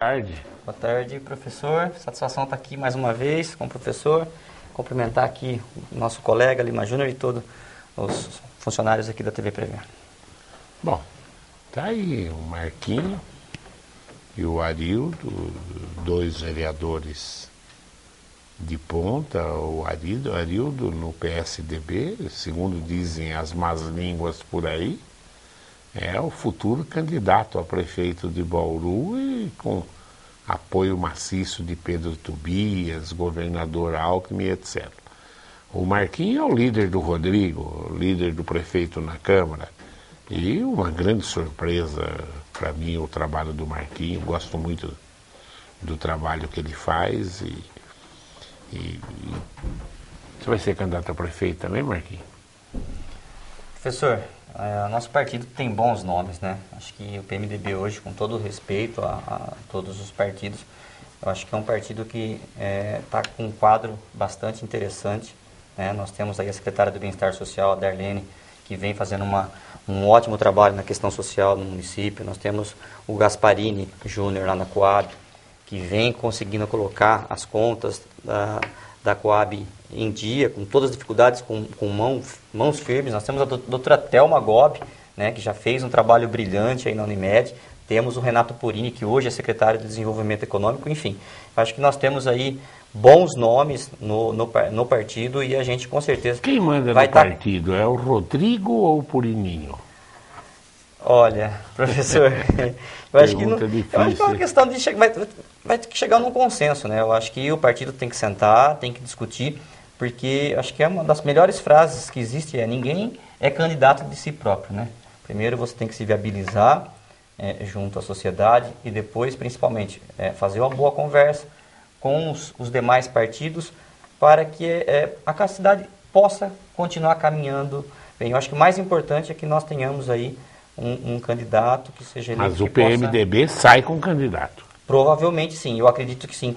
Tarde. Boa tarde, professor. Satisfação estar aqui mais uma vez com o professor. Cumprimentar aqui o nosso colega Lima Júnior e todos os funcionários aqui da TV Prevê. Bom, tá aí o Marquinho e o Arildo, dois vereadores de ponta. O Arildo no PSDB, segundo dizem as más línguas por aí, é o futuro candidato a prefeito de Bauru e com apoio maciço de Pedro Tobias, governador Alckmin, etc. O Marquinhos é o líder do Rodrigo, o líder do prefeito na Câmara. E uma grande surpresa para mim o trabalho do Marquinhos. Gosto muito do trabalho que ele faz. E você vai ser candidato a prefeito também, Marquinhos? Professor, nosso partido tem bons nomes, né? Acho que o PMDB hoje, com todo o respeito a todos os partidos, eu acho que é um partido que está com um quadro bastante interessante, né? Nós temos aí a secretária do Bem-Estar Social, a Darlene, que vem fazendo um ótimo trabalho na questão social no município. Nós temos o Gasparini Júnior lá na Coab, que vem conseguindo colocar as contas da Coab em dia, com todas as dificuldades, com mãos firmes. Nós temos a doutora Thelma Gobi, né, que já fez um trabalho brilhante aí na Unimed. Temos o Renato Purini, que hoje é secretário de Desenvolvimento Econômico. Enfim, acho que nós temos aí bons nomes no partido e a gente com certeza... Quem manda no partido? É o Rodrigo ou o Purininho? Olha, professor, eu acho que é uma questão de vai chegar num consenso, né? Eu acho que o partido tem que sentar, tem que discutir, porque acho que é uma das melhores frases que existe ninguém é candidato de si próprio, né? Primeiro você tem que se viabilizar junto à sociedade e depois, principalmente, fazer uma boa conversa com os demais partidos para que a cidade possa continuar caminhando bem. Eu acho que o mais importante é que nós tenhamos aí um candidato que seja eleito. Mas o PMDB sai com candidato. Provavelmente sim, eu acredito que sim.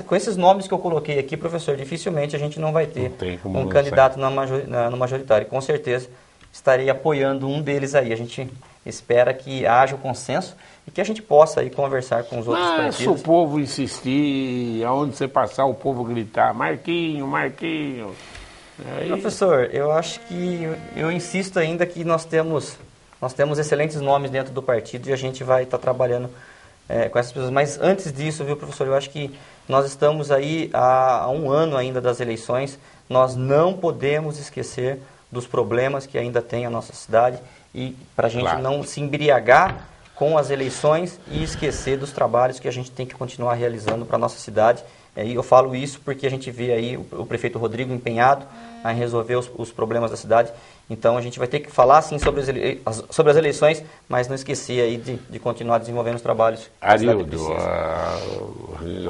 Com esses nomes que eu coloquei aqui, professor, dificilmente a gente não vai ter um candidato no majoritário. Com certeza estarei apoiando um deles aí. A gente espera que haja o consenso e que a gente possa aí conversar com os outros partidos. Se o povo insistir, aonde você passar, o povo gritar, Marquinho, Marquinho. Aí... Professor, eu acho que eu insisto ainda que nós temos excelentes nomes dentro do partido e a gente vai estar trabalhando com essas pessoas. Mas antes disso, viu, professor, eu acho que nós estamos aí há um ano ainda das eleições. Nós não podemos esquecer dos problemas que ainda tem a nossa cidade e para a gente não se embriagar com as eleições e esquecer dos trabalhos que a gente tem que continuar realizando para a nossa cidade. E eu falo isso porque a gente vê aí o prefeito Rodrigo empenhado em resolver os problemas da cidade. Então a gente vai ter que falar sim sobre as eleições, mas não esquecer aí de continuar desenvolvendo os trabalhos. Arildo,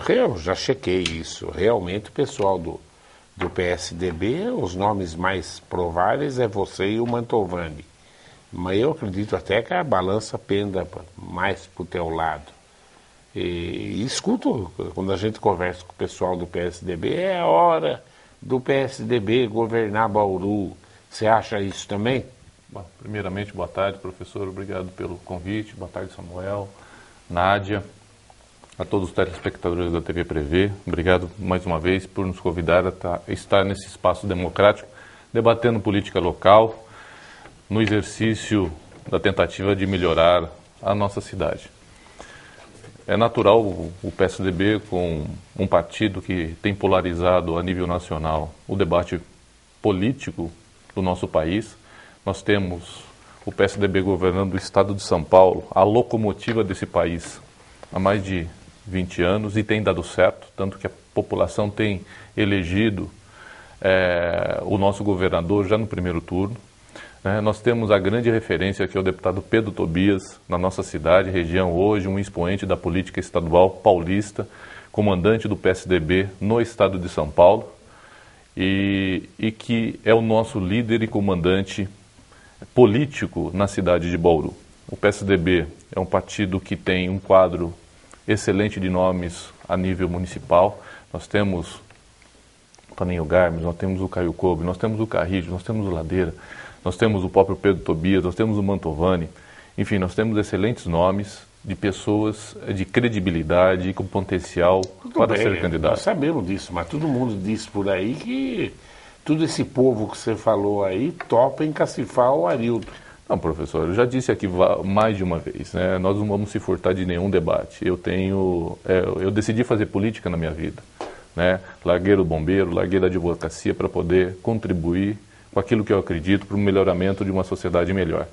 eu já chequei isso. Realmente o pessoal do PSDB, os nomes mais prováveis é você e o Mantovani. Mas eu acredito até que a balança penda mais para o teu lado. E escuto, quando a gente conversa com o pessoal do PSDB, é a hora do PSDB governar Bauru. Você acha isso também? Bom, primeiramente, boa tarde, professor. Obrigado pelo convite. Boa tarde, Samuel, Nádia, a todos os telespectadores da TV Prevê. Obrigado mais uma vez por nos convidar a estar nesse espaço democrático, debatendo política local, no exercício da tentativa de melhorar a nossa cidade. É natural o PSDB, com um partido que tem polarizado a nível nacional o debate político do nosso país. Nós temos o PSDB governando o estado de São Paulo, a locomotiva desse país, há mais de 20 anos e tem dado certo, tanto que a população tem elegido o nosso governador já no primeiro turno. Nós temos a grande referência que é o deputado Pedro Tobias, na nossa cidade, região hoje, um expoente da política estadual paulista, comandante do PSDB no estado de São Paulo, e que é o nosso líder e comandante político na cidade de Bauru. O PSDB é um partido que tem um quadro excelente de nomes a nível municipal. Nós temos o Toninho Garmes, nós temos o Caio Coube, nós temos o Carrijo, nós temos o Ladeira, nós temos o próprio Pedro Tobias, nós temos o Mantovani. Enfim, nós temos excelentes nomes de pessoas de credibilidade e com potencial para ser candidato. Nós sabemos disso, mas todo mundo diz por aí que todo esse povo que você falou aí topa encacifar o Arildo. Não, professor, eu já disse aqui mais de uma vez, né? Nós não vamos se furtar de nenhum debate. Eu decidi fazer política na minha vida, né? Larguei o bombeiro, larguei a advocacia para poder contribuir com aquilo que eu acredito para o melhoramento de uma sociedade melhor.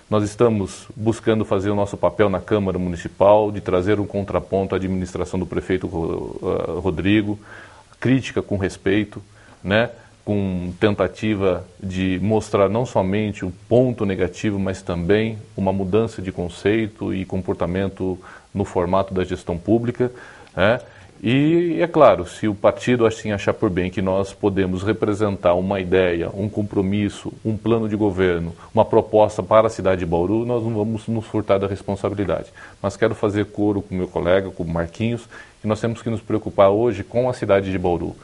Nós estamos buscando fazer o nosso papel na Câmara Municipal, de trazer um contraponto à administração do prefeito Rodrigo, crítica com respeito, né? Com tentativa de mostrar não somente um ponto negativo, mas também uma mudança de conceito e comportamento no formato da gestão pública, né? E, é claro, se o partido assim achar por bem que nós podemos representar uma ideia, um compromisso, um plano de governo, uma proposta para a cidade de Bauru, nós não vamos nos furtar da responsabilidade. Mas quero fazer coro com meu colega, com o Marquinhos, que nós temos que nos preocupar hoje com a cidade de Bauru.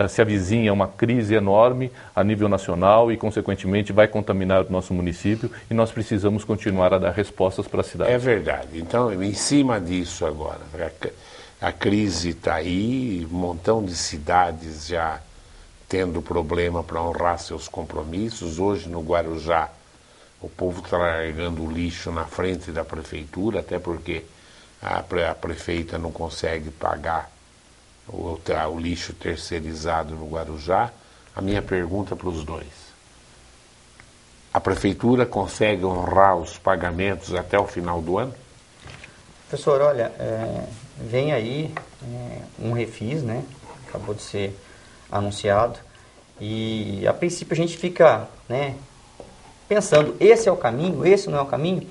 Se avizinha uma crise enorme a nível nacional e, consequentemente, vai contaminar o nosso município e nós precisamos continuar a dar respostas para a cidade. É verdade. Então, em cima disso agora, a crise está aí, um montão de cidades já tendo problema para honrar seus compromissos. Hoje, no Guarujá, o povo está largando o lixo na frente da prefeitura, até porque a prefeita não consegue pagar o lixo terceirizado no Guarujá. A minha pergunta para os dois: a prefeitura consegue honrar os pagamentos até o final do ano? Professor, olha, vem aí um refis, né? Acabou de ser anunciado, e a princípio a gente fica, né, pensando, esse é o caminho, esse não é o caminho,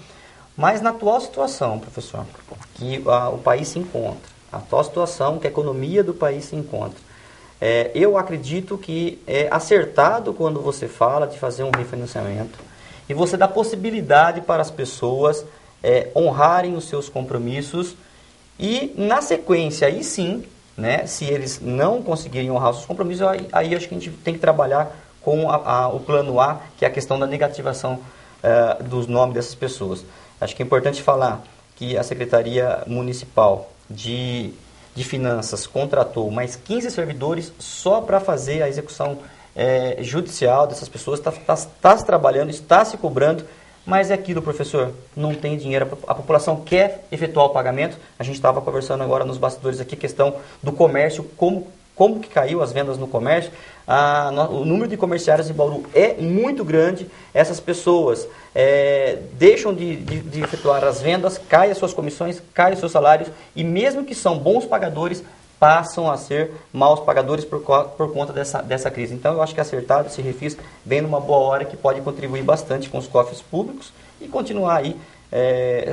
mas na atual situação, professor, que o país se encontra, a atual situação que a economia do país se encontra, eu acredito que é acertado quando você fala de fazer um refinanciamento e você dá possibilidade para as pessoas honrarem os seus compromissos e, na sequência, aí sim, né, se eles não conseguirem honrar os seus compromissos, aí acho que a gente tem que trabalhar com o plano A, que é a questão da negativação dos nomes dessas pessoas. Acho que é importante falar que a Secretaria Municipal de Finanças contratou mais 15 servidores só para fazer a execução judicial dessas pessoas, está se trabalhando, está se cobrando, mas é aquilo, professor, não tem dinheiro, a população quer efetuar o pagamento. A gente estava conversando agora nos bastidores aqui, questão do comércio, como que caiu as vendas no comércio. O número de comerciários em Bauru é muito grande, essas pessoas deixam de efetuar as vendas, caem as suas comissões, caem os seus salários, e mesmo que são bons pagadores, passam a ser maus pagadores por conta dessa crise. Então, eu acho que acertado esse refis vem numa boa hora, que pode contribuir bastante com os cofres públicos e continuar aí,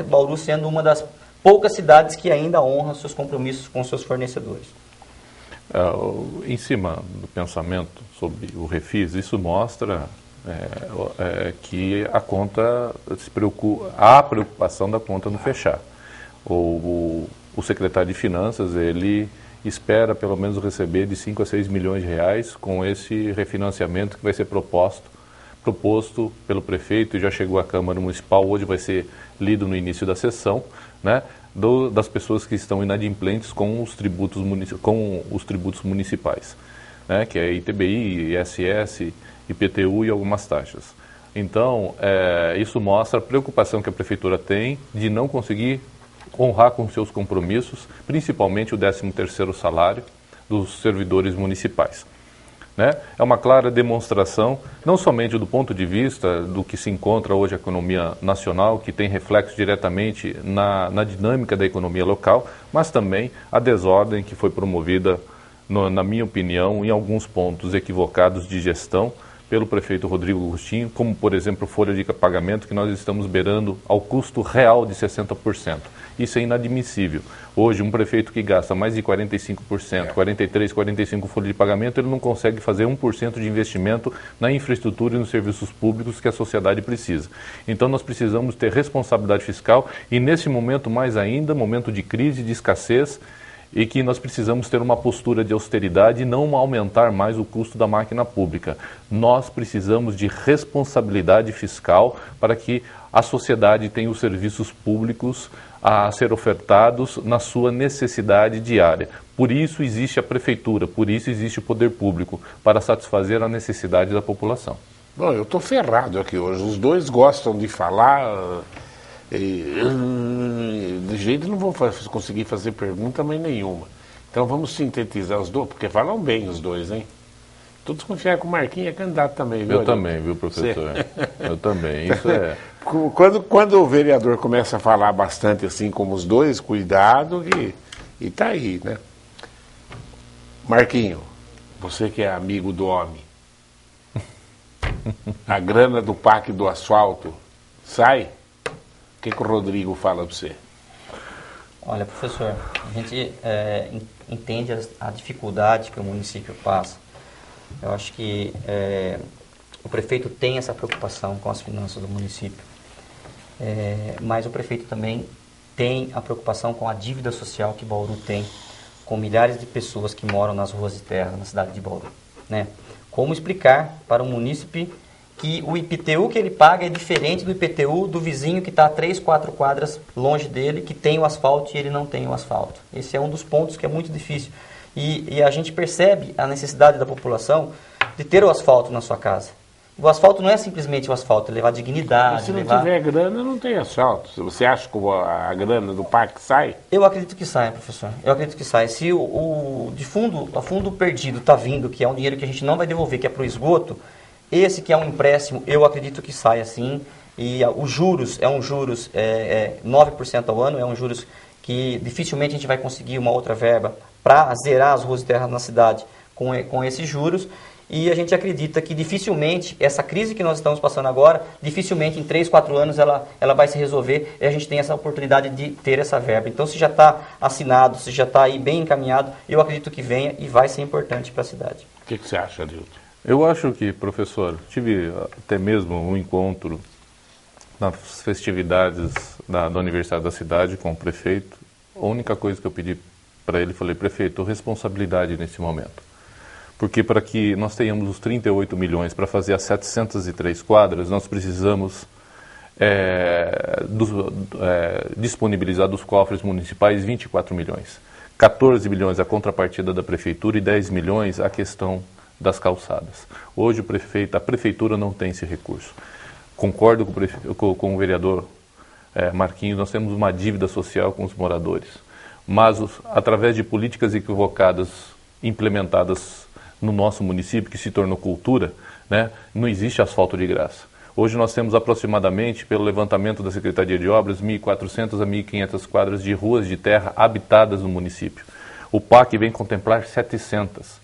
Bauru sendo uma das poucas cidades que ainda honra seus compromissos com seus fornecedores. Em cima do pensamento sobre o refis, isso mostra que a conta há a preocupação da conta não fechar. O secretário de Finanças, ele espera pelo menos receber de 5 a 6 milhões de reais com esse refinanciamento que vai ser proposto pelo prefeito e já chegou à Câmara Municipal. Hoje vai ser lido no início da sessão, né, das pessoas que estão inadimplentes com os tributos municipais, né, que é ITBI, ISS, IPTU e algumas taxas. Então, isso mostra a preocupação que a Prefeitura tem de não conseguir honrar com seus compromissos, principalmente o 13º salário dos servidores municipais. Né? É uma clara demonstração, não somente do ponto de vista do que se encontra hoje a economia nacional, que tem reflexo diretamente na dinâmica da economia local, mas também a desordem que foi promovida, na minha opinião, em alguns pontos equivocados de gestão pelo prefeito Rodrigo Agostinho, como, por exemplo, folha de pagamento, que nós estamos beirando ao custo real de 60%. Isso é inadmissível. Hoje, um prefeito que gasta mais de 45%, 43%, 45% folha de pagamento, ele não consegue fazer 1% de investimento na infraestrutura e nos serviços públicos que a sociedade precisa. Então, nós precisamos ter responsabilidade fiscal e, nesse momento mais ainda, momento de crise, de escassez, e que nós precisamos ter uma postura de austeridade e não aumentar mais o custo da máquina pública. Nós precisamos de responsabilidade fiscal para que a sociedade tenha os serviços públicos a ser ofertados na sua necessidade diária. Por isso existe a prefeitura, por isso existe o poder público, para satisfazer a necessidade da população. Bom, eu estou ferrado aqui hoje. Os dois gostam de falar. De jeito não vou conseguir fazer pergunta mais nenhuma. Então vamos sintetizar os dois, porque falam bem os dois, hein? Todos confiar que o Marquinhos é candidato também, viu? Eu também, viu, professor? Eu também, isso é... Quando o vereador começa a falar bastante assim como os dois, cuidado e tá aí, né? Marquinho, você que é amigo do homem, a grana do PAC do asfalto sai? O que o Rodrigo fala para você? Olha, professor, a gente entende a dificuldade que o município passa. Eu acho que o prefeito tem essa preocupação com as finanças do município, mas o prefeito também tem a preocupação com a dívida social que Bauru tem, com milhares de pessoas que moram nas ruas de terra na cidade de Bauru, né? Como explicar para o munícipe que o IPTU que ele paga é diferente do IPTU do vizinho que está a 3, 4 quadras longe dele, que tem o asfalto e ele não tem o asfalto? Esse é um dos pontos que é muito difícil. E a gente percebe a necessidade da população de ter o asfalto na sua casa. O asfalto não é simplesmente o asfalto, é levar dignidade. Mas se não tiver grana, não tem asfalto. Você acha que a grana do parque sai? Eu acredito que sai, professor. Eu acredito que sai. Se a fundo perdido está vindo, que é um dinheiro que a gente não vai devolver, que é para o esgoto, esse que é um empréstimo, eu acredito que sai assim. E os juros, 9% ao ano, é um juros que dificilmente a gente vai conseguir uma outra verba para zerar as ruas de terra na cidade com esses juros. E a gente acredita que dificilmente, essa crise que nós estamos passando agora, dificilmente em 3, 4 anos ela vai se resolver e a gente tem essa oportunidade de ter essa verba. Então, se já está assinado, se já está aí bem encaminhado, eu acredito que venha e vai ser importante para a cidade. O que você acha, Adilton? Eu acho que, professor, tive até mesmo um encontro nas festividades da Universidade da Cidade com o prefeito. A única coisa que eu pedi para ele, falei, prefeito, responsabilidade nesse momento. Porque para que nós tenhamos os 38 milhões para fazer as 703 quadras, nós precisamos disponibilizar dos cofres municipais 24 milhões. 14 milhões a contrapartida da prefeitura e 10 milhões a questão das calçadas. Hoje a prefeitura não tem esse recurso. Concordo com o vereador Marquinhos, nós temos uma dívida social com os moradores. Mas através de políticas equivocadas implementadas no nosso município, que se tornou cultura, né, não existe asfalto de graça. Hoje nós temos aproximadamente, pelo levantamento da Secretaria de Obras, 1.400 a 1.500 quadras de ruas de terra habitadas no município. O PAC vem contemplar 700.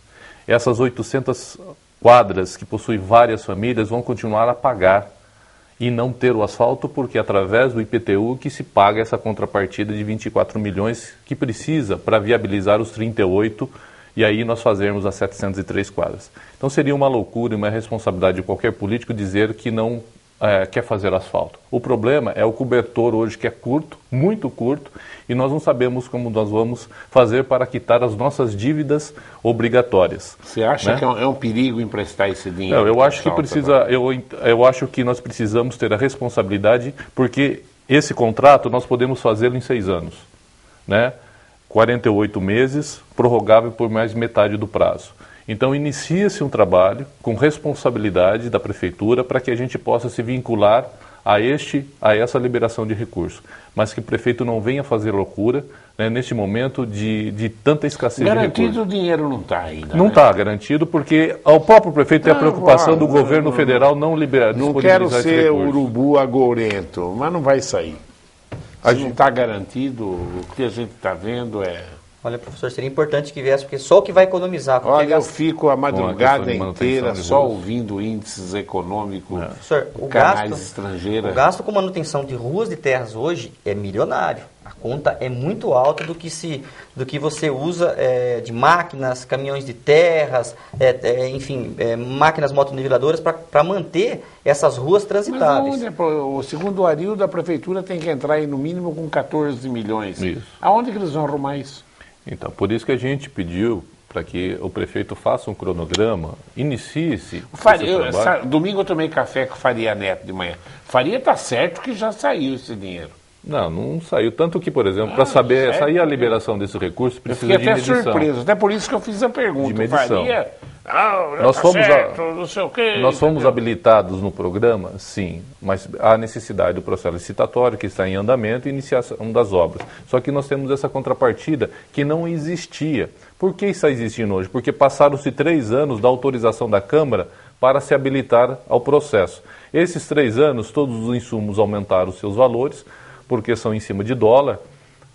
Essas 800 quadras que possuem várias famílias vão continuar a pagar e não ter o asfalto, porque através do IPTU que se paga essa contrapartida de 24 milhões que precisa para viabilizar os 38 e aí nós fazermos as 703 quadras. Então seria uma loucura e uma responsabilidade de qualquer político dizer que não quer fazer asfalto. O problema é o cobertor hoje que é curto, muito curto, e nós não sabemos como nós vamos fazer para quitar as nossas dívidas obrigatórias. Você acha, né, que é um perigo emprestar esse dinheiro? Não, eu acho que eu acho que nós precisamos ter a responsabilidade, porque esse contrato nós podemos fazê-lo em 6 anos, né? 48 meses, prorrogável por mais metade do prazo. Então, inicia-se um trabalho com responsabilidade da prefeitura para que a gente possa se vincular a essa liberação de recursos. Mas que o prefeito não venha fazer loucura, né, neste momento de tanta escassez de recursos. Garantido o dinheiro não está ainda. Não está garantido, porque o próprio prefeito tem a preocupação do governo federal não liberar, não quero ser urubu agourento, mas não vai sair. Se não está garantido, o que a gente está vendo é... Olha, professor, seria importante que viesse, porque só o que vai economizar... Olha, eu fico a madrugada inteira só ouvindo índices econômicos, professor, canais estrangeiros. O gasto com manutenção de ruas de terras hoje é milionário. A conta é muito alta do que você usa de máquinas, caminhões de terras, máquinas motoniveladoras para manter essas ruas transitáveis. Mas segundo o Arildo, a prefeitura tem que entrar aí no mínimo com 14 milhões. Isso. Aonde que eles vão arrumar isso? Então, por isso que a gente pediu para que o prefeito faça um cronograma, inicie-se. Domingo eu tomei café com o Faria Neto de manhã. Faria está certo que já saiu esse dinheiro. Não saiu. Tanto que, por exemplo, para saber sair a liberação desse recurso, precisa de medição. Eu fiquei até surpreso, até por isso que eu fiz a pergunta. De medição. Faria, nós fomos habilitados no programa, sim, mas há necessidade do processo licitatório que está em andamento e iniciação das obras. Só que nós temos essa contrapartida que não existia. Por que está existindo hoje? Porque passaram-se 3 anos da autorização da Câmara para se habilitar ao processo. Esses 3 anos, todos os insumos aumentaram os seus valores, porque são em cima de dólar,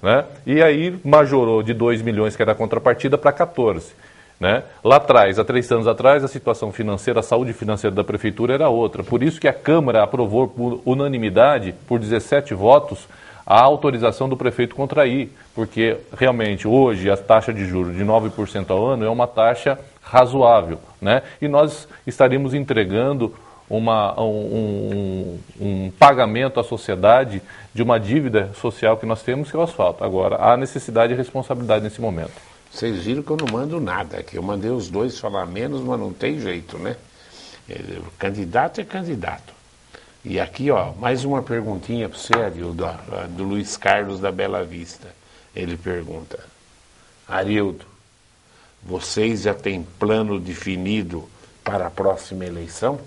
né? E aí majorou de 2 milhões, que era a contrapartida, para 14. Né? Lá atrás, há 3 anos atrás, a situação financeira, a saúde financeira da Prefeitura era outra. Por isso que a Câmara aprovou por unanimidade, por 17 votos, a autorização do prefeito contrair, porque realmente hoje a taxa de juros de 9% ao ano é uma taxa razoável, né? E nós estaríamos entregando um pagamento à sociedade de uma dívida social que nós temos, que é o asfalto. Agora, há necessidade e responsabilidade nesse momento. Vocês viram que eu não mando nada, que eu mandei os dois falar menos, mas não tem jeito, né? Candidato é candidato. E aqui, ó, mais uma perguntinha para você, Arildo, do Luiz Carlos da Bela Vista. Ele pergunta: Arildo, vocês já têm plano definido para a próxima eleição?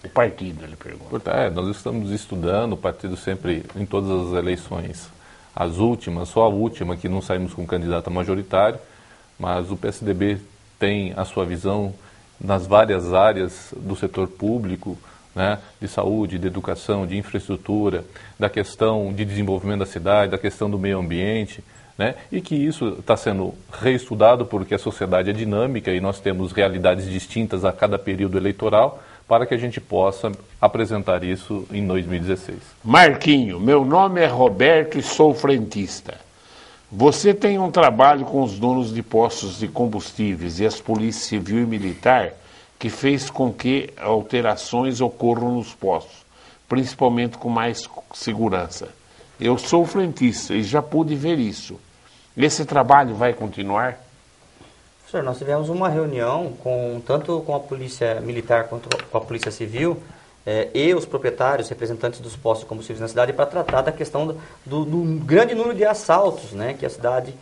O partido, ele pergunta. Nós estamos estudando, o partido sempre, em todas as eleições, as últimas, só a última que não saímos com candidato majoritário, mas o PSDB tem a sua visão nas várias áreas do setor público, né, de saúde, de educação, de infraestrutura, da questão de desenvolvimento da cidade, da questão do meio ambiente, né, e que isso está sendo reestudado porque a sociedade é dinâmica e nós temos realidades distintas a cada período eleitoral, para que a gente possa apresentar isso em 2016. Marquinho, meu nome é Roberto e sou frentista. Você tem um trabalho com os donos de postos de combustíveis e as polícias civil e militar que fez com que alterações ocorram nos postos, principalmente com mais segurança. Eu sou frentista e já pude ver isso. Esse trabalho vai continuar? Senhor, nós tivemos uma reunião tanto com a Polícia Militar quanto com a Polícia Civil e os proprietários, representantes dos postos de combustíveis na cidade para tratar da questão do grande número de assaltos, né, que a cidade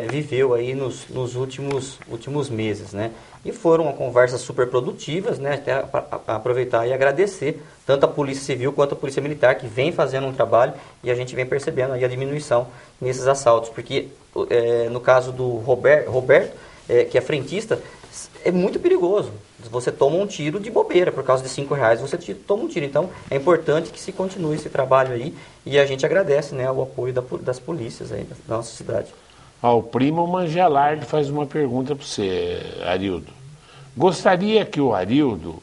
viveu aí nos últimos meses, né? E foram uma conversas super produtivas, né, até para aproveitar e agradecer tanto a Polícia Civil quanto a Polícia Militar, que vem fazendo um trabalho e a gente vem percebendo aí a diminuição nesses assaltos, porque no caso do Roberto, que é frentista, é muito perigoso. Você toma um tiro de bobeira, por causa de R$5, você toma um tiro. Então, é importante que se continue esse trabalho aí e a gente agradece, né, o apoio das polícias aí da nossa cidade. O primo Mangelardi faz uma pergunta para você, Arildo. Gostaria que o Arildo,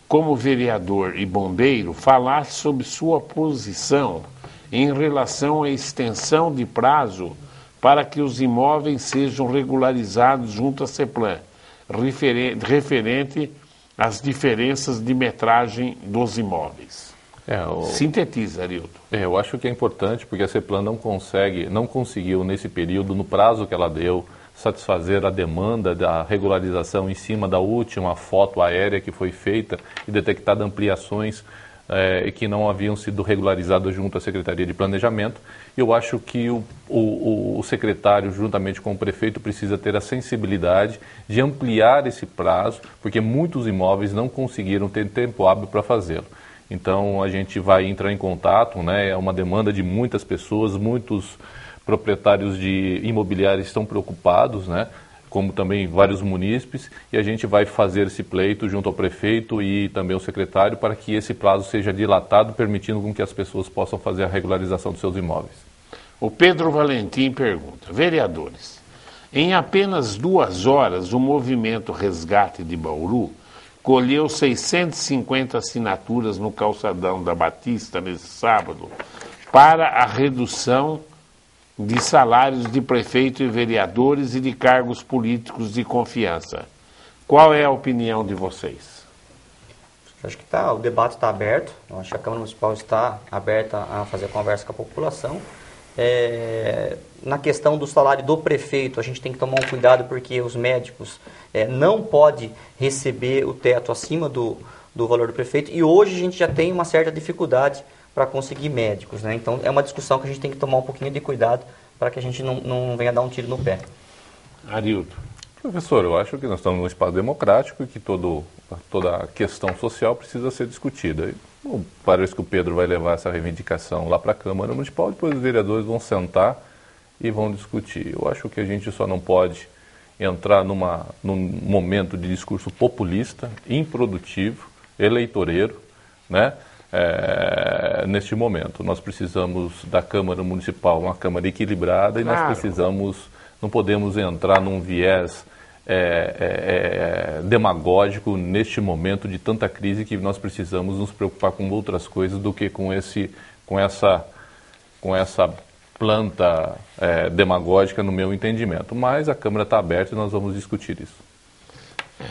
como vereador e bombeiro, falasse sobre sua posição em relação à extensão de prazo para que os imóveis sejam regularizados junto à CEPLAN, referente às diferenças de metragem dos imóveis. Sintetiza, Arildo. Eu acho que é importante, porque a CEPLAN não conseguiu, nesse período, no prazo que ela deu, satisfazer a demanda da regularização em cima da última foto aérea que foi feita e detectada ampliações que não haviam sido regularizadas junto à Secretaria de Planejamento. Eu acho que o secretário, juntamente com o prefeito, precisa ter a sensibilidade de ampliar esse prazo, porque muitos imóveis não conseguiram ter tempo hábil para fazê-lo. Então, a gente vai entrar em contato, né? É uma demanda de muitas pessoas, muitos proprietários de imobiliários estão preocupados, né? Como também vários munícipes, e a gente vai fazer esse pleito junto ao prefeito e também ao secretário para que esse prazo seja dilatado, permitindo com que as pessoas possam fazer a regularização dos seus imóveis. O Pedro Valentim pergunta: vereadores, em apenas 2 horas o movimento Resgate de Bauru colheu 650 assinaturas no calçadão da Batista nesse sábado para a redução de salários de prefeito e vereadores e de cargos políticos de confiança. Qual é a opinião de vocês? Acho que o debate está aberto. Eu acho que a Câmara Municipal está aberta a fazer conversa com a população. Na questão do salário do prefeito, a gente tem que tomar um cuidado porque os médicos não podem receber o teto acima do valor do prefeito, e hoje a gente já tem uma certa dificuldade para conseguir médicos, né? Então é uma discussão que a gente tem que tomar um pouquinho de cuidado para que a gente não venha dar um tiro no pé. Arildo. Professor, eu acho que nós estamos num espaço democrático e que toda a questão social precisa ser discutida. Parece que o Pedro vai levar essa reivindicação lá para a Câmara Municipal, depois os vereadores vão sentar e vão discutir. Eu acho que a gente só não pode entrar num momento de discurso populista, improdutivo, eleitoreiro, né? Neste momento. Nós precisamos da Câmara Municipal, uma Câmara equilibrada, e nós não podemos entrar num viés demagógico neste momento de tanta crise, que nós precisamos nos preocupar com outras coisas do que com essa planta demagógica, no meu entendimento. Mas a Câmara está aberta e nós vamos discutir isso.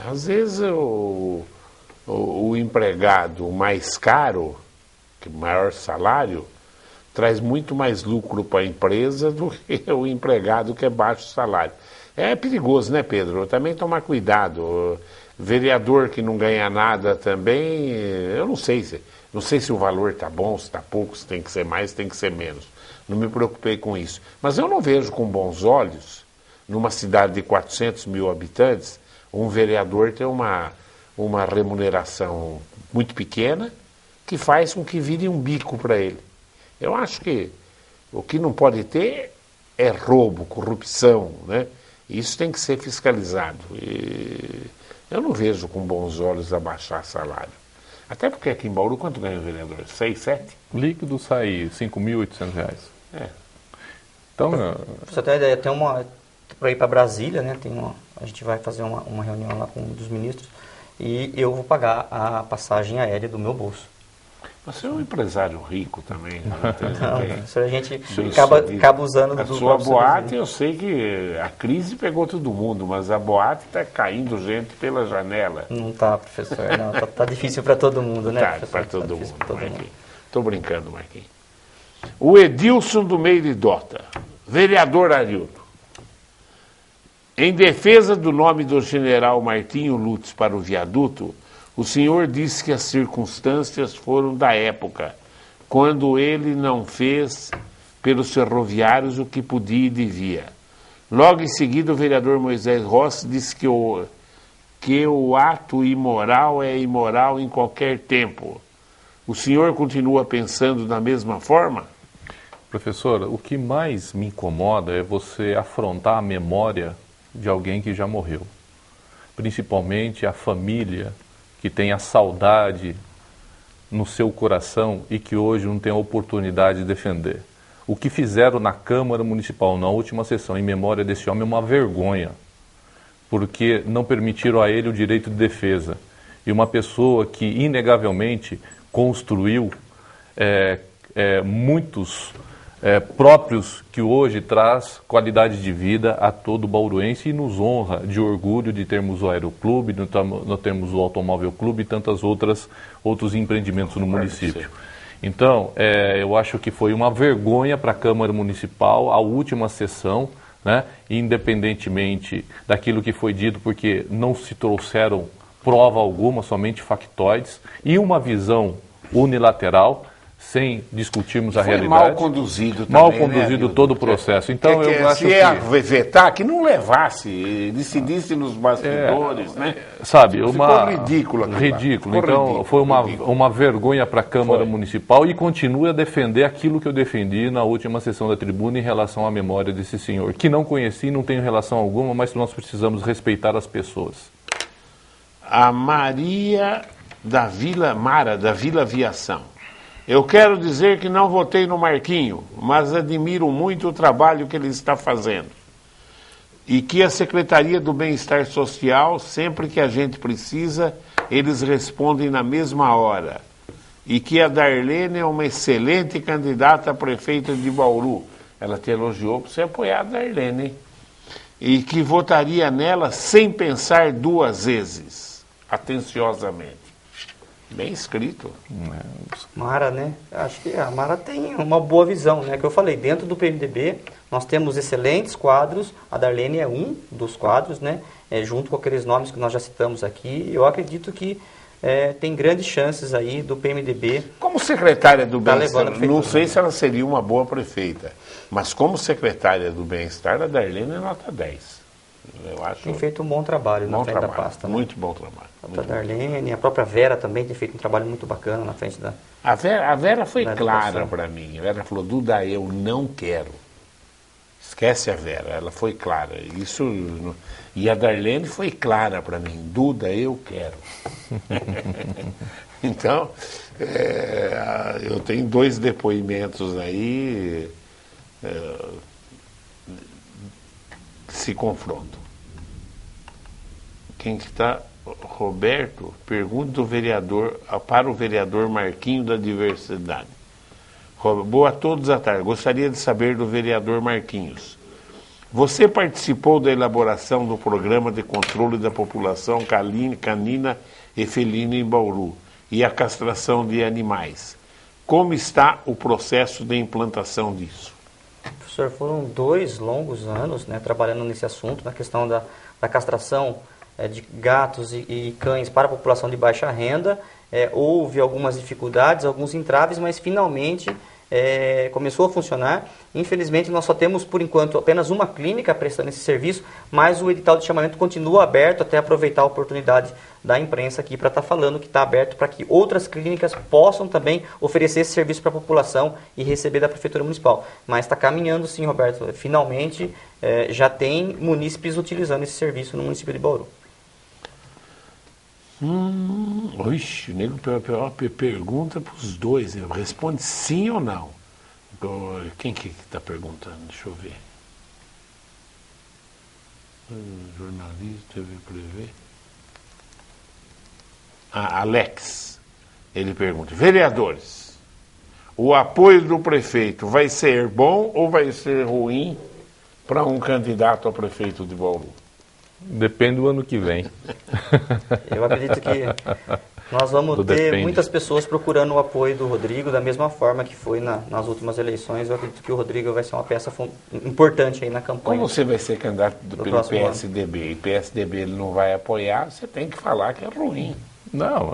Às vezes o empregado mais caro, que maior salário, traz muito mais lucro para a empresa do que o empregado que é baixo salário. É perigoso, né, Pedro? Também tomar cuidado. Vereador que não ganha nada também, eu não sei se o valor está bom, se está pouco, se tem que ser mais, se tem que ser menos. Não me preocupei com isso. Mas eu não vejo com bons olhos, numa cidade de 400 mil habitantes, um vereador ter uma remuneração muito pequena que faz com que vire um bico para ele. Eu acho que o que não pode ter é roubo, corrupção, né? Isso tem que ser fiscalizado. E eu não vejo com bons olhos abaixar salário. Até porque aqui em Bauru, quanto ganha o vereador? 6, 7? Líquido sai R$ 5.800. Então, você tem ideia, para ir para Brasília, né? A gente vai fazer uma reunião lá com um dos ministros e eu vou pagar a passagem aérea do meu bolso. Você é um empresário rico também. Né? A gente acaba usando a sua boate, eu sei que a crise pegou todo mundo, mas a boate está caindo gente pela janela. Não está, professor. Não, tá difícil para todo mundo, né? Tá, para todo mundo, Marquinhos. Estou brincando, Marquinhos. O Edilson do Meiridota, vereador Arildo. Em defesa do nome do general Martinho Lutz para o viaduto, o senhor disse que as circunstâncias foram da época, quando ele não fez pelos ferroviários o que podia e devia. Logo em seguida, o vereador Moisés Rossi disse que o ato imoral é imoral em qualquer tempo. O senhor continua pensando da mesma forma? Professor, o que mais me incomoda é você afrontar a memória de alguém que já morreu. Principalmente a família que tem a saudade no seu coração e que hoje não tem a oportunidade de defender. O que fizeram na Câmara Municipal na última sessão em memória desse homem é uma vergonha, porque não permitiram a ele o direito de defesa. E uma pessoa que inegavelmente construiu muitos próprios, que hoje traz qualidade de vida a todo bauruense e nos honra de orgulho de termos o Aeroclube, nós temos o Automóvel Clube e tantos outros empreendimentos no município. Então, eu acho que foi uma vergonha para a Câmara Municipal a última sessão, né, independentemente daquilo que foi dito, porque não se trouxeram prova alguma, somente factoides, e uma visão unilateral, sem discutirmos a realidade. Mal conduzido também, mal conduzido, né, todo o processo. Então eu acho que vetar, que não levasse, decidisse nos bastidores, né? Sabe, ficou ridículo. Ridículo. Então ridículo, foi uma vergonha para a Câmara Municipal e continue a defender aquilo que eu defendi na última sessão da tribuna em relação à memória desse senhor, que não conheci, não tenho relação alguma, mas nós precisamos respeitar as pessoas. A Maria da Vila Aviação. Eu quero dizer que não votei no Marquinho, mas admiro muito o trabalho que ele está fazendo. E que a Secretaria do Bem-Estar Social, sempre que a gente precisa, eles respondem na mesma hora. E que a Darlene é uma excelente candidata a prefeita de Bauru. Ela te elogiou para você apoiar a Darlene, hein? E que votaria nela sem pensar duas vezes, atenciosamente. Bem escrito. Mara, né? Acho que a Mara tem uma boa visão, né? Que eu falei, dentro do PMDB nós temos excelentes quadros, a Darlene é um dos quadros, né? Junto com aqueles nomes que nós já citamos aqui. Eu acredito que tem grandes chances aí do PMDB. Como secretária do levando a Bem-Estar, não prefeitura. sei se ela seria uma boa prefeita, mas como secretária do Bem-Estar, a Darlene é nota 10. Eu acho Tem feito um bom trabalho na frente da pasta. Né? Muito bom trabalho. A Darlene, a própria Vera também tem feito um trabalho muito bacana na frente da... A Vera foi Da clara educação. para mim. A Vera falou, Duda, eu não quero. Esquece a Vera, ela foi clara. Isso, e a Darlene foi clara para mim, Duda, eu quero. Então, eu tenho 2 depoimentos aí que se confrontam. Quem que está? Roberto, pergunta do vereador, para o vereador Marquinho da Diversidade. Boa a todos à tarde. Gostaria de saber do vereador Marquinhos. Você participou da elaboração do programa de controle da população canina e felina em Bauru e a castração de animais. Como está o processo de implantação disso? Professor, foram 2 longos anos, né, trabalhando nesse assunto, na questão da castração de gatos e cães para a população de baixa renda. Houve algumas dificuldades, alguns entraves, mas finalmente começou a funcionar. Infelizmente, nós só temos, por enquanto, apenas uma clínica prestando esse serviço, mas o edital de chamamento continua aberto, até aproveitar a oportunidade da imprensa aqui para estar falando que está aberto para que outras clínicas possam também oferecer esse serviço para a população e receber da Prefeitura Municipal. Mas está caminhando sim, Roberto. Finalmente, já tem munícipes utilizando esse serviço no município de Bauru. Oxe, o nego pergunta para os dois, responde sim ou não. Quem que está perguntando? Deixa eu ver. Jornalista, TV Prevê. Alex, ele pergunta, vereadores, o apoio do prefeito vai ser bom ou vai ser ruim para um candidato a prefeito de Bauru? Depende do ano que vem. Eu acredito que nós vamos ter muitas pessoas procurando o apoio do Rodrigo, da mesma forma que foi nas últimas eleições. Eu acredito que o Rodrigo vai ser uma peça importante aí na campanha. Como você vai ser candidato pelo PSDB e PSDB ele não vai apoiar, você tem que falar que é ruim. Não,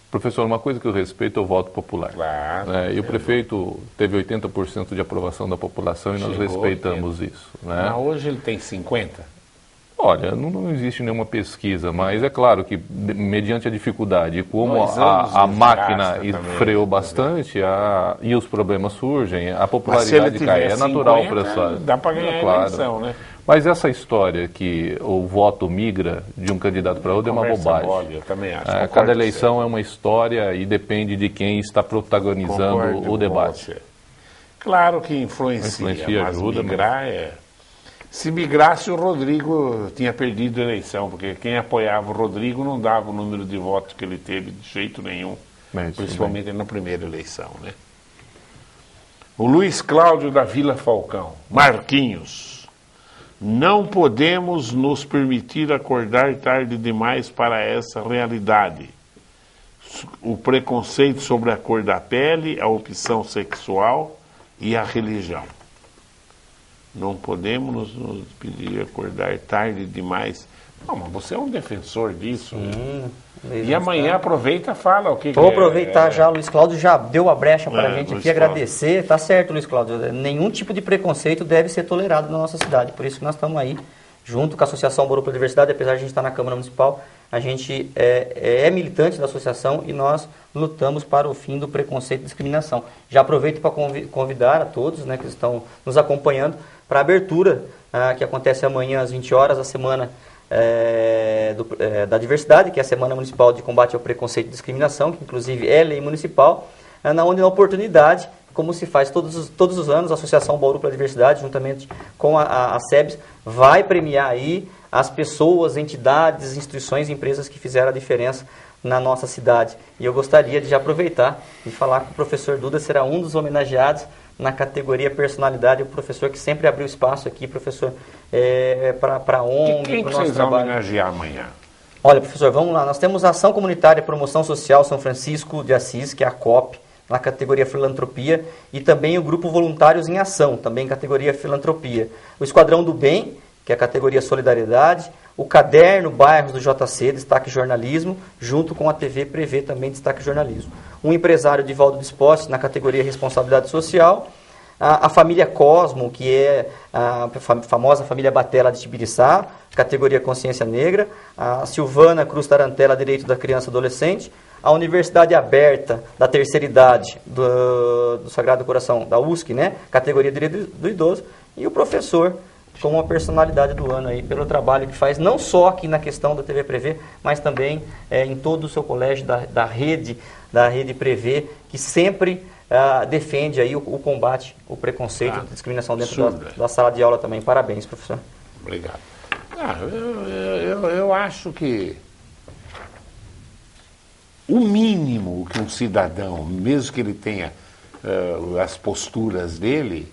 professor, uma coisa que eu respeito é o voto popular. Claro. E o prefeito teve 80% de aprovação da população e nós respeitamos isso. Né? Mas hoje ele tem 50%? Olha, não existe nenhuma pesquisa, mas é claro que, mediante a dificuldade, como a máquina freou bastante e os problemas surgem, a popularidade cai. É natural, professor. Dá para ganhar a eleição, né? Mas essa história que o voto migra de um candidato para outro é uma bobagem. Eu também acho. Cada eleição é uma história e depende de quem está protagonizando o debate. Claro que influencia, mas ajuda, migrar Se migrasse, o Rodrigo tinha perdido a eleição, porque quem apoiava o Rodrigo não dava o número de votos que ele teve de jeito nenhum, principalmente na primeira eleição, né? O Luiz Cláudio da Vila Falcão. Marquinhos, não podemos nos permitir acordar tarde demais para essa realidade. O preconceito sobre a cor da pele, a opção sexual e a religião. Não podemos nos pedir acordar tarde demais. Não, mas você é um defensor disso. E amanhã aproveita e fala o que Vou aproveitar já, o Luiz Cláudio já deu a brecha para a gente aqui, agradecer. Tá certo, Luiz Cláudio, nenhum tipo de preconceito deve ser tolerado na nossa cidade. Por isso que nós estamos aí, junto com a Associação Bauru pela Diversidade, apesar de a gente estar na Câmara Municipal, a gente é militante da associação e nós lutamos para o fim do preconceito e discriminação. Já aproveito para convidar a todos, né, que estão nos acompanhando para a abertura que acontece amanhã às 20 horas, a semana da diversidade, que é a Semana Municipal de Combate ao Preconceito e Discriminação, que inclusive é lei municipal, onde na oportunidade, como se faz todos os anos, a Associação Bauru pela Diversidade, juntamente com a SEBS, vai premiar aí as pessoas, entidades, instituições e empresas que fizeram a diferença na nossa cidade. E eu gostaria de já aproveitar e falar que o professor Duda será um dos homenageados na categoria personalidade, o professor que sempre abriu espaço aqui, professor, para a ONG, para o nosso trabalho. Quem vocês vão homenagear amanhã? Olha, professor, vamos lá. Nós temos a Ação Comunitária Promoção Social São Francisco de Assis, que é a COP, na categoria Filantropia, e também o Grupo Voluntários em Ação, também categoria Filantropia. O Esquadrão do Bem, que é a categoria Solidariedade, o Caderno Bairros do JC, destaque Jornalismo, junto com a TV Prevê, também destaque Jornalismo. Um empresário de Valdo Disposte, na categoria Responsabilidade Social, a família Cosmo, que é a famosa família Batella de Tibiriçá, categoria Consciência Negra, a Silvana Cruz Tarantella, Direito da Criança e Adolescente, a Universidade Aberta da Terceira Idade do Sagrado Coração da USC, né? Categoria Direito do Idoso, e o professor como uma personalidade do ano aí, pelo trabalho que faz, não só aqui na questão da TV Prevê, mas também em todo o seu colégio da rede Prevê, que sempre defende aí o combate, o preconceito, a discriminação dentro da sala de aula também. Parabéns, professor. Obrigado. Eu acho que o mínimo que um cidadão, mesmo que ele tenha as posturas dele,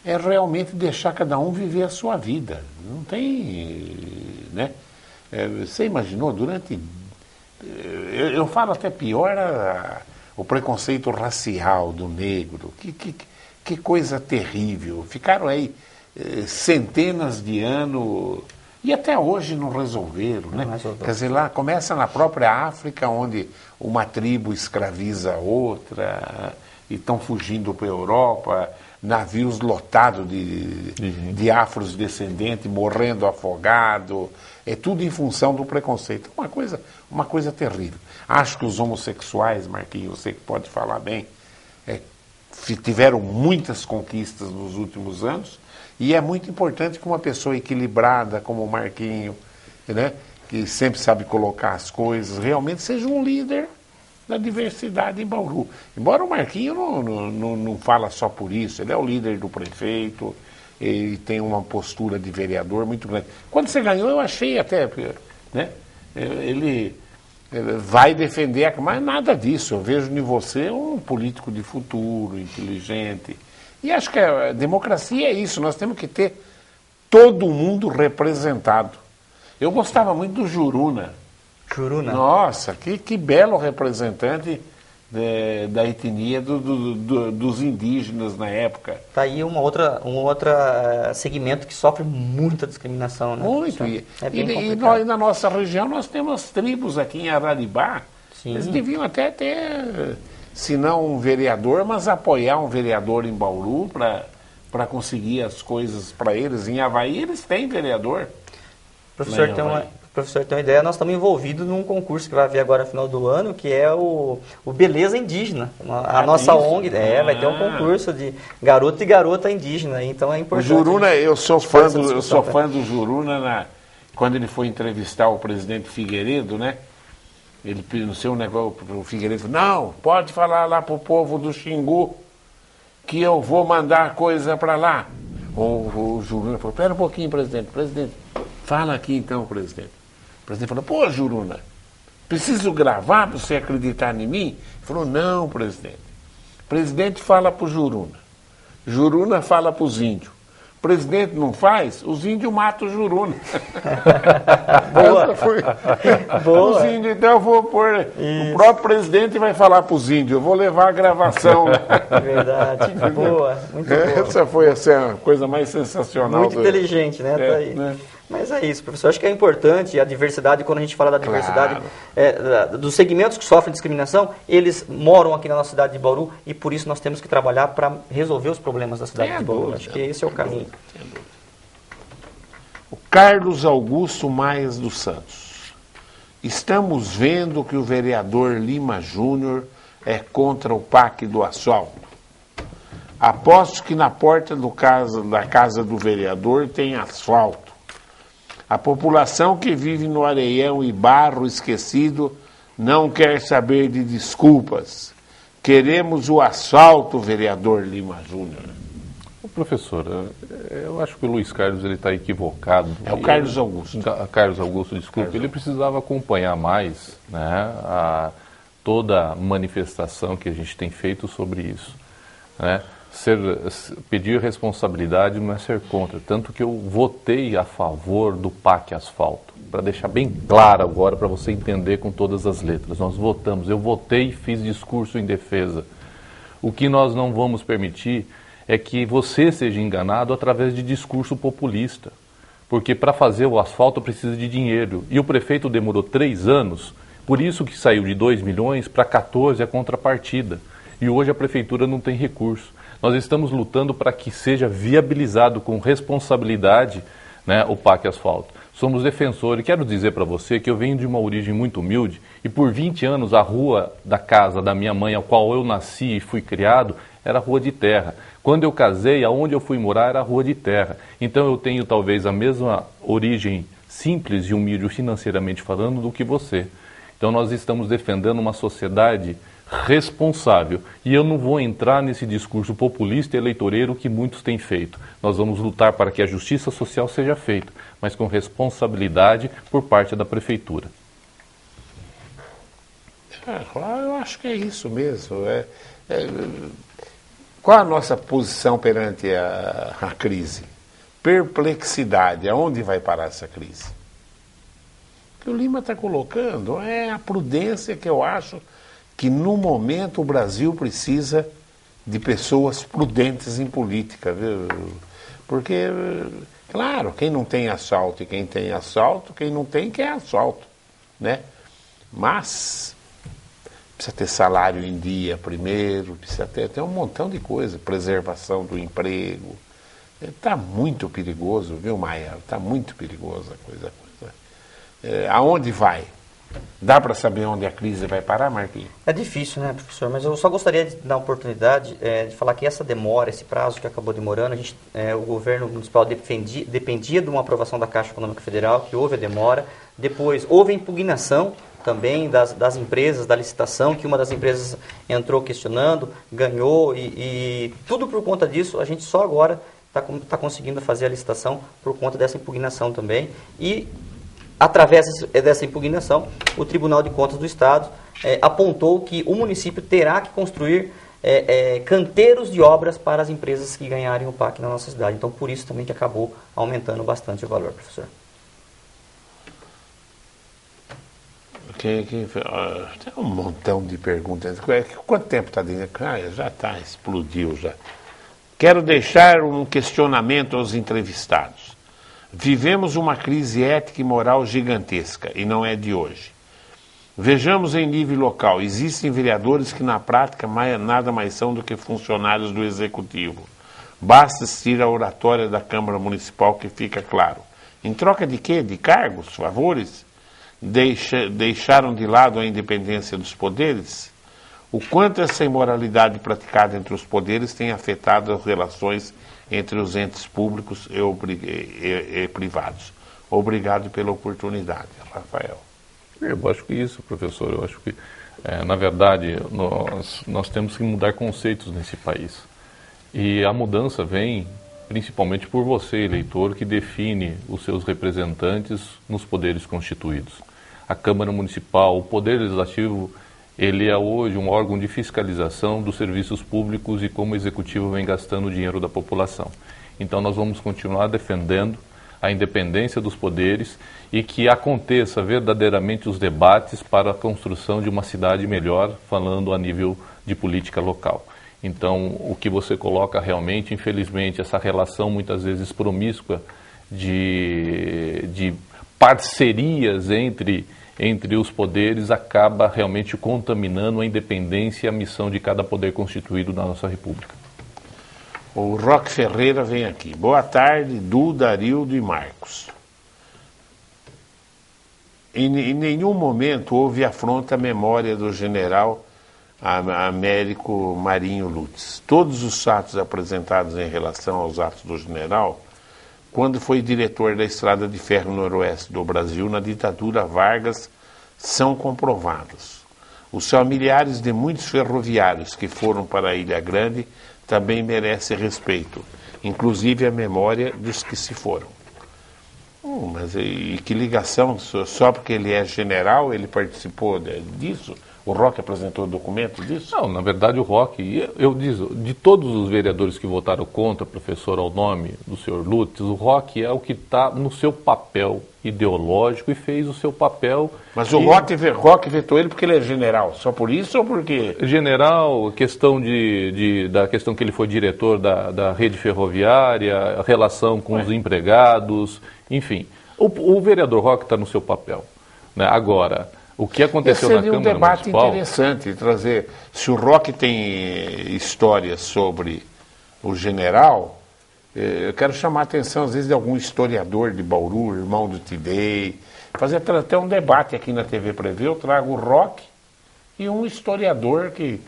é realmente deixar cada um viver a sua vida. Não tem, né? Você imaginou, eu falo até pior o preconceito racial do negro. Que coisa terrível. Ficaram aí centenas de anos e até hoje não resolveram, né? Quer dizer, lá começa na própria África, onde uma tribo escraviza a outra e estão fugindo para a Europa, navios lotados de afrodescendentes morrendo afogado, é tudo em função do preconceito. Uma coisa terrível. Acho que os homossexuais, Marquinhos, você que pode falar bem, tiveram muitas conquistas nos últimos anos, e é muito importante que uma pessoa equilibrada como o Marquinho, né, que sempre sabe colocar as coisas, realmente seja um líder da diversidade em Bauru. Embora o Marquinho não fala só por isso, ele é o líder do prefeito, ele tem uma postura de vereador muito grande. Quando você ganhou, eu achei até, né, ele vai defender, mas nada disso. Eu vejo em você um político de futuro, inteligente. E acho que a democracia é isso, nós temos que ter todo mundo representado. Eu gostava muito do Juruna. Juruna? Nossa, que belo representante da etnia dos indígenas na época. Está aí um outro segmento que sofre muita discriminação, né? Muito. E na nossa região nós temos as tribos aqui em Araribá. Sim. Eles deviam até ter, se não um vereador, mas apoiar um vereador em Bauru para conseguir as coisas para eles. Em Avaí eles têm vereador. Professor, tem uma ideia, nós estamos envolvidos num concurso que vai haver agora no final do ano, que é o Beleza Indígena. A nossa ONG vai ter um concurso de garoto e garota indígena, então é importante. O Juruna, eu sou fã do Juruna, quando ele foi entrevistar o presidente Figueiredo, né? Ele no seu negócio, o Figueiredo falou, não, pode falar lá pro povo do Xingu que eu vou mandar coisa para lá. O Juruna falou, espera um pouquinho, presidente, fala aqui então, presidente. O presidente falou, pô, Juruna, preciso gravar para você acreditar em mim? Ele falou, não, presidente. O presidente fala para o Juruna. Juruna fala para os índios. O presidente não faz, os índios matam o Juruna. Boa. Os índios, então eu vou pôr. Isso. O próprio presidente vai falar para os índios, eu vou levar a gravação. Verdade, boa, muito boa. Essa foi a coisa mais sensacional. Muito inteligente, né? Tá aí. Né? Mas é isso, professor. Acho que é importante a diversidade, quando a gente fala da diversidade, dos segmentos que sofrem discriminação, eles moram aqui na nossa cidade de Bauru e por isso nós temos que trabalhar para resolver os problemas da cidade de Bauru. Acho que esse é o caminho. O Carlos Augusto Maias dos Santos. Estamos vendo que o vereador Lima Júnior é contra o PAC do asfalto. Aposto que na porta da casa do vereador tem asfalto. A população que vive no areião e barro esquecido não quer saber de desculpas. Queremos o asfalto, vereador Lima Júnior. Professor, eu acho que o Luiz Carlos está equivocado. É o Carlos Augusto. Carlos Augusto, desculpe. Ele precisava acompanhar mais, né, toda a manifestação que a gente tem feito sobre isso, né? Pedir responsabilidade não é ser contra, tanto que eu votei a favor do PAC Asfalto. para deixar bem claro agora, para você entender com todas as letras. Nós votamos, eu votei e fiz discurso em defesa. O que nós não vamos permitir é que você seja enganado através de discurso populista. Porque para fazer o asfalto precisa de dinheiro. E o prefeito demorou 3 anos, por isso que saiu de 2 milhões para 14 a contrapartida. E hoje a prefeitura não tem recurso. Nós estamos lutando para que seja viabilizado com responsabilidade, né, o PAC Asfalto. Somos defensores. Quero dizer para você que eu venho de uma origem muito humilde e por 20 anos a rua da casa da minha mãe, a qual eu nasci e fui criado, era rua de terra. Quando eu casei, aonde eu fui morar era rua de terra. Então eu tenho talvez a mesma origem simples e humilde financeiramente falando do que você. Então nós estamos defendendo uma sociedade responsável. E eu não vou entrar nesse discurso populista e eleitoreiro que muitos têm feito. Nós vamos lutar para que a justiça social seja feita, mas com responsabilidade por parte da prefeitura. Claro, eu acho que é isso mesmo. Qual a nossa posição perante a crise? Perplexidade. Aonde vai parar essa crise? O que o Lima está colocando é a prudência que eu acho que no momento o Brasil precisa de pessoas prudentes em política, viu? Porque, claro, quem não tem assalto e quem tem assalto, quem não tem quer assalto, né? Mas precisa ter salário em dia primeiro, precisa ter um montão de coisa, preservação do emprego. Está muito perigoso, viu, Maia? Está muito perigoso a coisa. Aonde vai? Dá para saber onde a crise vai parar, Marquinhos? É difícil, né, professor? Mas eu só gostaria de dar a oportunidade de falar que essa demora, esse prazo que acabou demorando, o governo municipal dependia de uma aprovação da Caixa Econômica Federal, que houve a demora. Depois houve a impugnação também das empresas, da licitação, que uma das empresas entrou questionando, ganhou, e tudo por conta disso, a gente só agora está conseguindo fazer a licitação por conta dessa impugnação também. E através dessa impugnação, o Tribunal de Contas do Estado apontou que o município terá que construir canteiros de obras para as empresas que ganharem o PAC na nossa cidade. Então, por isso também que acabou aumentando bastante o valor, professor. Tem um montão de perguntas. Quanto tempo está dentro? Já está, explodiu já. Quero deixar um questionamento aos entrevistados. Vivemos uma crise ética e moral gigantesca, e não é de hoje. Vejamos em nível local, existem vereadores que na prática nada mais são do que funcionários do Executivo. Basta assistir a oratória da Câmara Municipal que fica claro. Em troca de quê? De cargos, favores? Deixaram de lado a independência dos poderes? O quanto essa imoralidade praticada entre os poderes tem afetado as relações entre os entes públicos e privados. Obrigado pela oportunidade, Rafael. Eu acho que isso, professor. Eu acho que, na verdade, nós temos que mudar conceitos nesse país. E a mudança vem principalmente por você, eleitor, que define os seus representantes nos poderes constituídos. A Câmara Municipal, o Poder Legislativo, ele é hoje um órgão de fiscalização dos serviços públicos e como o Executivo vem gastando o dinheiro da população. Então nós vamos continuar defendendo a independência dos poderes e que aconteça verdadeiramente os debates para a construção de uma cidade melhor, falando a nível de política local. Então o que você coloca realmente, infelizmente, essa relação muitas vezes promíscua de parcerias entre os poderes acaba realmente contaminando a independência e a missão de cada poder constituído na nossa República. O Roque Ferreira vem aqui. Boa tarde, Duda, Arildo e Marcos. Em nenhum momento houve afronta à memória do general Américo Marinho Lutz. Todos os fatos apresentados em relação aos atos do general, quando foi diretor da Estrada de Ferro Noroeste do Brasil, na ditadura Vargas, são comprovados. Os familiares de muitos ferroviários que foram para a Ilha Grande também merecem respeito, inclusive a memória dos que se foram. Mas e que ligação? Só porque ele é general, ele participou disso? O Roque apresentou documento disso? Não, na verdade o Roque, eu digo, de todos os vereadores que votaram contra, professor, ao nome do senhor Lutz, o Roque é o que está no seu papel ideológico e fez o seu papel. Mas o Roque vetou ele porque ele é general, só por isso ou porque... General, questão da questão que ele foi diretor da rede ferroviária, a relação com os empregados, enfim. O vereador Roque está no seu papel, né? Agora, o que aconteceu na Câmara Municipal... Seria um debate interessante, trazer... Se o Roque tem histórias sobre o general, eu quero chamar a atenção, às vezes, de algum historiador de Bauru, irmão do Tidei, fazer até um debate aqui na TV Prevê. Eu trago o Roque e um historiador que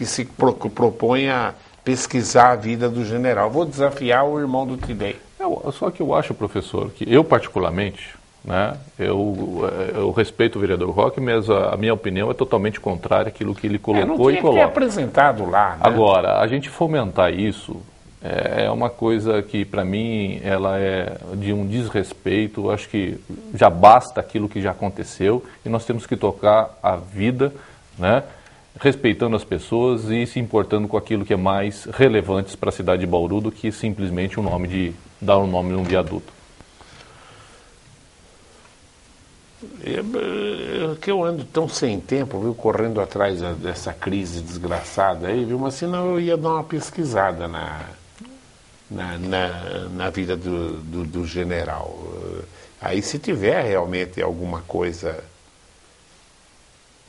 se propõe a pesquisar a vida do general. Vou desafiar o irmão do Tidei. Só que eu acho, professor, que eu particularmente... né? Eu respeito o vereador Roque, mas a minha opinião é totalmente contrária àquilo que ele colocou e coloca. Não tinha apresentado lá, né? Agora, a gente fomentar isso é uma coisa que, para mim, ela é de um desrespeito. Acho que já basta aquilo que já aconteceu e nós temos que tocar a vida, né? Respeitando as pessoas e se importando com aquilo que é mais relevante para a cidade de Bauru do que simplesmente dar um nome num viaduto. Que eu ando tão sem tempo, viu, correndo atrás dessa crise desgraçada aí, viu, mas senão eu ia dar uma pesquisada na vida do general. Aí se tiver realmente alguma coisa,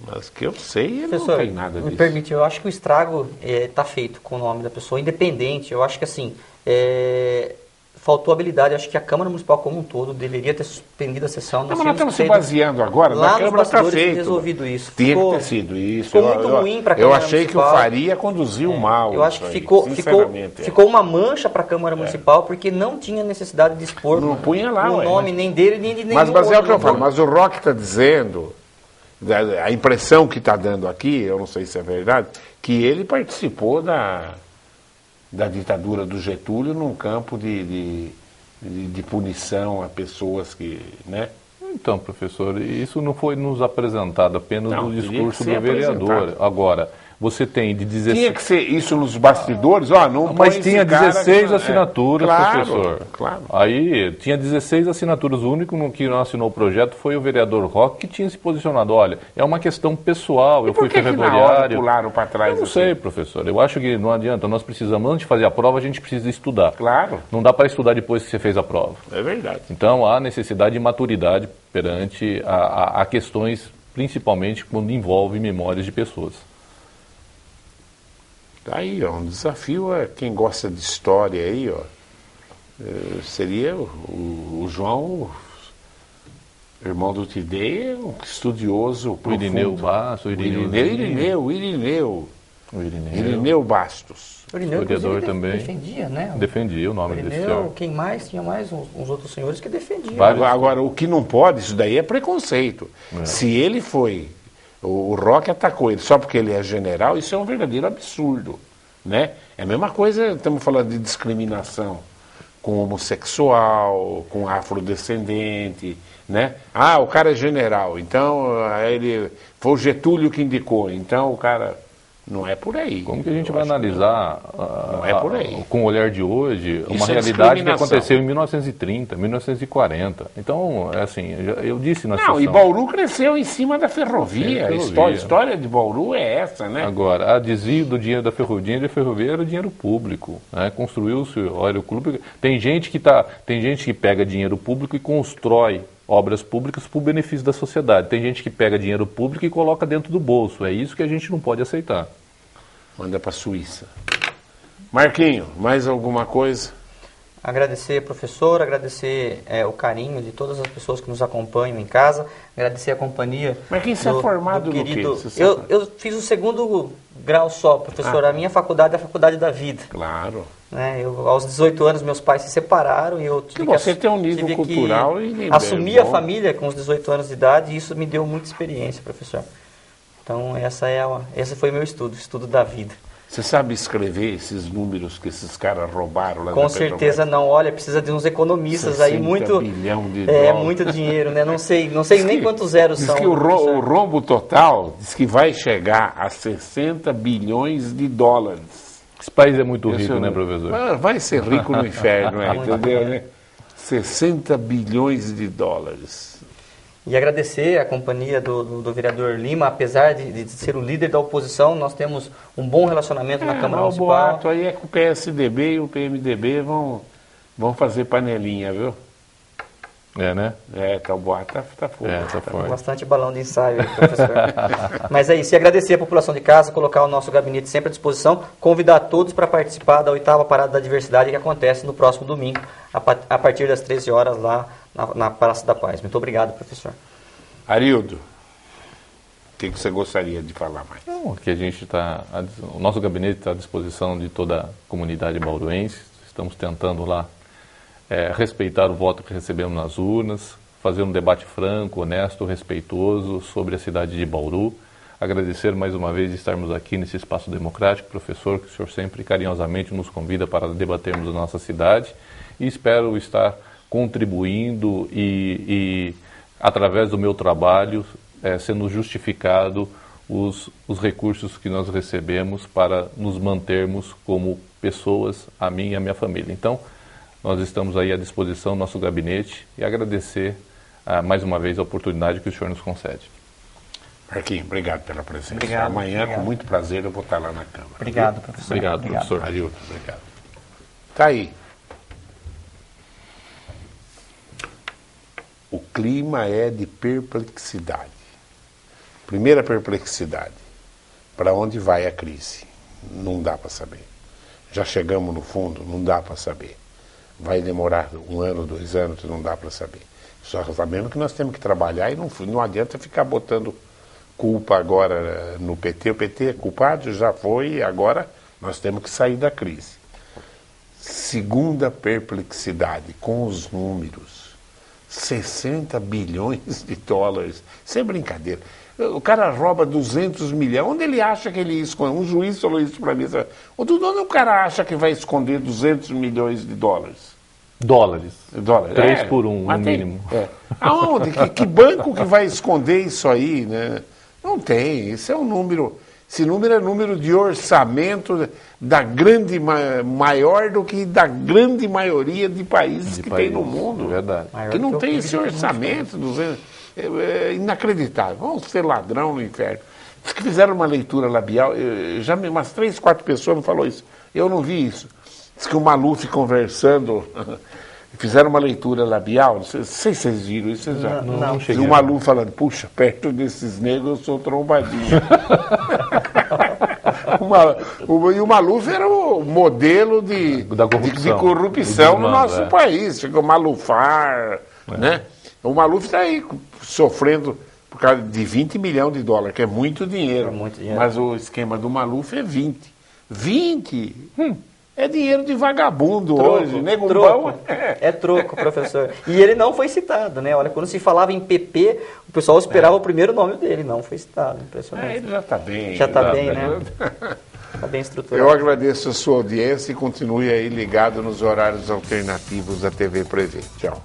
mas que eu sei, Professor, não tem nada disso. Me permite, eu acho que o estrago está feito com o nome da pessoa, independente. Eu acho que assim, faltou habilidade. Acho que a Câmara Municipal como um todo deveria ter suspendido a sessão. Mas nós estamos se baseando agora na Câmara, está feito. Resolvido isso. Tinha que ter sido isso. Ficou muito ruim para a Câmara Municipal. Eu achei que o Faria conduziu mal. Eu acho que ficou uma mancha para a Câmara Municipal, porque não tinha necessidade de expor não punha lá, o nome nem dele, nem de nenhum mas outro. É o que eu falo. Mas o Roque está dizendo, a impressão que está dando aqui, eu não sei se é verdade, que ele participou da ditadura do Getúlio num campo de punição a pessoas que, né? Então, professor, isso não foi nos apresentado apenas no discurso do vereador. Apresentado. Agora, você tem de 16... Tinha que ser isso nos bastidores? Não mas tinha 16 assinaturas, claro, professor. Claro. Aí tinha 16 assinaturas. O único que não assinou o projeto foi o vereador Roque, que tinha se posicionado. Olha, é uma questão pessoal, eu fui ferroviário. Pularam para trás? Eu não sei, professor. Eu acho que não adianta. Nós precisamos, antes de fazer a prova, a gente precisa estudar. Claro. Não dá para estudar depois que você fez a prova. É verdade. Então há necessidade de maturidade perante a questões, principalmente quando envolve memórias de pessoas. Tá aí, ó, um desafio a quem gosta de história aí, ó. Seria o João, irmão do Tidei, um estudioso profundo. Irineu Bastos, Irineu Bastos. O Irineu, historiador também. Defendia, né? Defendia o nome desse senhor. Quem mais? Tinha mais uns outros senhores que defendiam. Agora, o que não pode, isso daí é preconceito. Se ele foi... O Roque atacou ele só porque ele é general, isso é um verdadeiro absurdo, né? É a mesma coisa, estamos falando de discriminação com homossexual, com afrodescendente, né? Ah, o cara é general, então ele foi o Getúlio que indicou, então o cara... Não é por aí. Como que a gente vai analisar, não é por aí, com o olhar de hoje, uma isso realidade que aconteceu em 1930, 1940? Então, é assim, eu disse na sessão... e Bauru cresceu em cima da ferrovia. A história de Bauru é essa, né? Agora, a desvio do dinheiro da ferrovia era dinheiro público, né? Construiu-se o aeroclube. Tem gente que pega dinheiro público e constrói obras públicas para o benefício da sociedade. Tem gente que pega dinheiro público e coloca dentro do bolso. É isso que a gente não pode aceitar. Manda para a Suíça. Marquinho, mais alguma coisa? Agradecer, professor, agradecer o carinho de todas as pessoas que nos acompanham em casa, agradecer a companhia. Marquinho, você é formado no quê? Eu fiz o segundo grau só, professor. A minha faculdade é a faculdade da vida. Claro. Né? Aos 18 anos, meus pais se separaram e eu tive você tem um nível cultural e assumi a família com os 18 anos de idade e isso me deu muita experiência, professor. Então, esse foi meu estudo da vida. Você sabe escrever esses números que esses caras roubaram lá Com da certeza Petrobras? não. Olha, precisa de uns economistas aí, 60 muito... bilhão de É, dólares. muito dinheiro, né? Não sei nem quantos zeros Diz são. que o rombo total diz que vai chegar a 60 bilhões de dólares. Esse país é muito rico, Isso, né, professor? Vai ser rico no inferno, Muito entendeu? bom. Né? 60 bilhões de dólares. E agradecer a companhia do vereador Lima, apesar de ser o líder da oposição, nós temos um bom relacionamento na Câmara O Municipal. boato aí é que o PSDB e o PMDB vão fazer panelinha, viu? É, né? Tá, o boato tá fogo. Tá forte. Bastante balão de ensaio aí, professor. Mas é isso, e agradecer a população de casa, colocar o nosso gabinete sempre à disposição, convidar todos para participar da 8ª Parada da Diversidade que acontece no próximo domingo, a partir das 13 horas lá na Praça da Paz. Muito obrigado, professor. Arildo, o que você gostaria de falar mais? Não, que o nosso gabinete está à disposição de toda a comunidade bauruense. Estamos tentando lá respeitar o voto que recebemos nas urnas, fazer um debate franco, honesto, respeitoso sobre a cidade de Bauru. Agradecer mais uma vez de estarmos aqui nesse espaço democrático, professor, que o senhor sempre carinhosamente nos convida para debatermos a nossa cidade, e espero estar contribuindo e através do meu trabalho, sendo justificado os recursos que nós recebemos para nos mantermos como pessoas, a mim e a minha família. Então, nós estamos aí à disposição do nosso gabinete e agradecer mais uma vez a oportunidade que o senhor nos concede. Marquinhos, obrigado pela presença. Obrigado, Amanhã, obrigado. com muito prazer, eu vou estar lá na Câmara. Obrigado, professor. Obrigado, professor. Arildo, obrigado. Tá aí. O clima é de perplexidade. Primeira perplexidade. Para onde vai a crise? Não dá para saber. Já chegamos no fundo? Não dá para saber. Vai demorar 1 ano, 2 anos? Não dá para saber. Só sabemos que nós temos que trabalhar e não adianta ficar botando culpa agora no PT. O PT é culpado, já foi, agora nós temos que sair da crise. Segunda perplexidade, com os números. 60 bilhões de dólares. Sem brincadeira. O cara rouba 200 milhões. Onde ele acha que ele esconde? Um juiz falou isso para mim. Onde o cara acha que vai esconder 200 milhões de dólares? Dólares. 3 É, por 1, mas no tem- mínimo. Aonde? Que banco que vai esconder isso aí, né? Não tem. Isso é um número. Esse número é número de orçamento da grande, maior do que da grande maioria de países que tem no mundo. Verdade. Maior Que do não que o tem PIB esse de todos os orçamento. É inacreditável. Vamos ser ladrão no inferno. Diz que fizeram uma leitura labial. Já umas 3, 4 pessoas me falaram isso. Eu não vi isso. Diz que o Maluf conversando. Fizeram uma leitura labial. Não sei se vocês viram isso. Vocês já... Não E cheguei o a Maluf falando, puxa, perto desses negros eu sou trombadinho. E o Maluf era o modelo Da corrupção. de corrupção Do no desmando, nosso país. Chegou Malufar, né? O Maluf está aí sofrendo por causa de 20 milhões de dólares, que é muito dinheiro. É muito dinheiro. Mas o esquema do Maluf é 20. 20? É dinheiro de vagabundo hoje. Nego bom. É troco, professor. E ele não foi citado, né? Olha, quando se falava em PP, o pessoal esperava o primeiro nome dele. Não foi citado. Impressionante. Ele já está bem. Já está bem, tá né? Está bem Eu estruturado. agradeço a sua audiência e continue aí ligado nos horários alternativos da TV Prevê. Tchau.